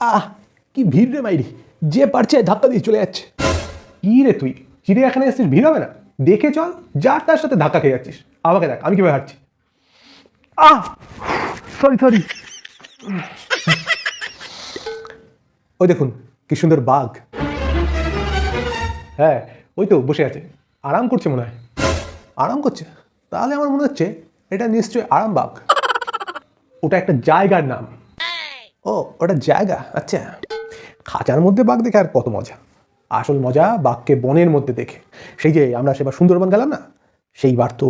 আহ কি ভিড় রে মাইরি, যে পারছে ধাক্কা দিয়ে চলে যাচ্ছে। কি রে তুই চিড়িয়াখানায় এসেছিস, ভিড় হবে না? দেখে চল, যার তার সাথে ধাক্কা খেয়ে যাচ্ছিস। আমাকে দেখ আমি কিভাবে হাঁটছি। Sorry sorry. ওই দেখুন কি সুন্দর বাঘ। হ্যাঁ ওই তো বসে আছে, আরাম করছে মনে হয়। আরাম করছে? তাহলে আমার মনে হচ্ছে এটা নিশ্চয়ই আরামবাগ। ওটা একটা জায়গার নাম। ও ওটা জায়গা, আচ্ছা। খাঁচার মধ্যে বাঘ দেখে আর কত মজা। আসল মজা বাঘকে বনের মধ্যে দেখে। সেই যে আমরা সেবার সুন্দরবন গেলাম না, সেইবার তো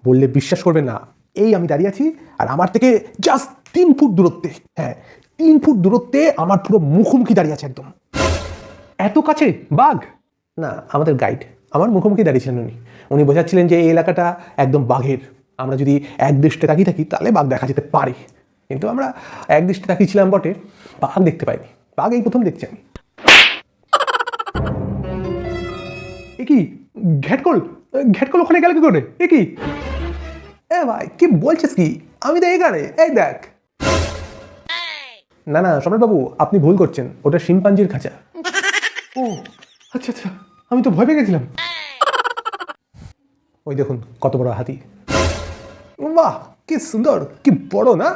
বললে বিশ্বাস করবে না, এই আমি দাঁড়িয়ে আছি আর আমার থেকে জাস্ট 3 ফুট দূরত্বে, হ্যাঁ 3 ফুট দূরত্বে আমার পুরো মুখোমুখি দাঁড়িয়ে আছে একদম। এত কাছে বাঘ? না, আমাদের গাইড আমার মুখোমুখি দাঁড়িয়েছিলেন উনি বোঝাচ্ছিলেন যে এই এলাকাটা একদম বাঘের। আমরা যদি এক দৃষ্টে তাকিয়ে থাকি তাহলে বাঘ দেখা যেতে পারে, কিন্তু আমরা এক দৃষ্টে তাকিয়েছিলাম বটে, বাঘ দেখতে পাইনি। বাঘ এই প্রথম দেখছি আমি। এ কি ঘ্যাটকল, ঘ্যাটকল ওখানে গেল কি করে? এ কি এ ভাই কি বলছিস কি? আমি তো এখানে, এই দেখ। না না সম্রাটবাবু, আপনি ভুল করছেন, ওটা শিম্পাঞ্জির খাঁচা। ও আচ্ছা আচ্ছা, আমি তো ভয় পেয়ে গেছিলাম। ওই দেখুন কত বড় হাতি। বাহ কি সুন্দর, কি বড় না?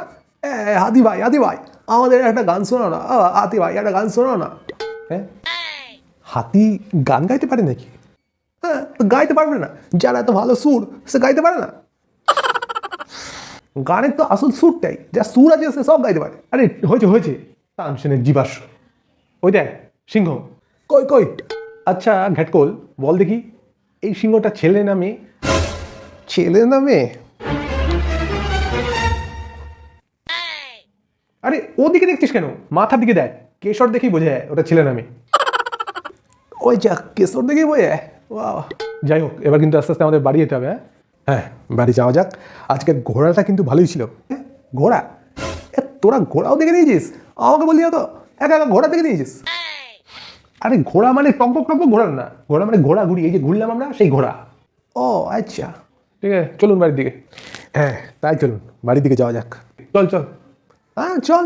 হাতি ভাই, হাতি ভাই আমাদের একটা গান শোনাও না। হাতি ভাই একটা গান শোনাও না। হ্যাঁ হাতি গান গাইতে পারে নাকি? হ্যাঁ গাইতে পারবে না? যারা এত ভালো সুর সে গাইতে পারে না? গানের তো আসল সুরটাই, যা সুর আছে সে সব গাইতে পারে। আরে হয়েছে হয়েছে, তানসেনের জীবাশ্ম। ওই দেখ সিংহ। কই কই? আচ্ছা ঘ্যাটকল বল দেখি, এই সিংহটা ছেলে না মেয়ে? ছেলে না মেয়ে? আরে ওদিকে দেখছিস কেন? মাথার দিকে দেখ, কেশর দেখেই বোঝা যায় ওটা ছেলে না মেয়ে। ওই যা কেশর দেখেই বোঝা যায়। যাই হোক, এবার কিন্তু আস্তে আস্তে আমাদের বাড়ি যেতে হবে। হ্যাঁ বাড়ি যাওয়া যাক। আজকের ঘোড়াটা কিন্তু ভালোই ছিল। ঘোড়া? তোরা ঘোড়াও দেখে নিয়েছিস? আমাকে বললি তো একা একা ঘোড়া দেখে নিয়েছিস? আরে ঘোড়া মানে টম্পক টম্পক ঘোড়া না, ঘোড়া মানে ঘোড়া ঘুরি, এই যে ঘুরলাম আমরা সেই ঘোড়া। ও আচ্ছা ঠিক আছে, চলুন বাড়ির দিকে। হ্যাঁ তাই চলুন বাড়ির দিকে যাওয়া যাক। চল চল, হ্যাঁ চল।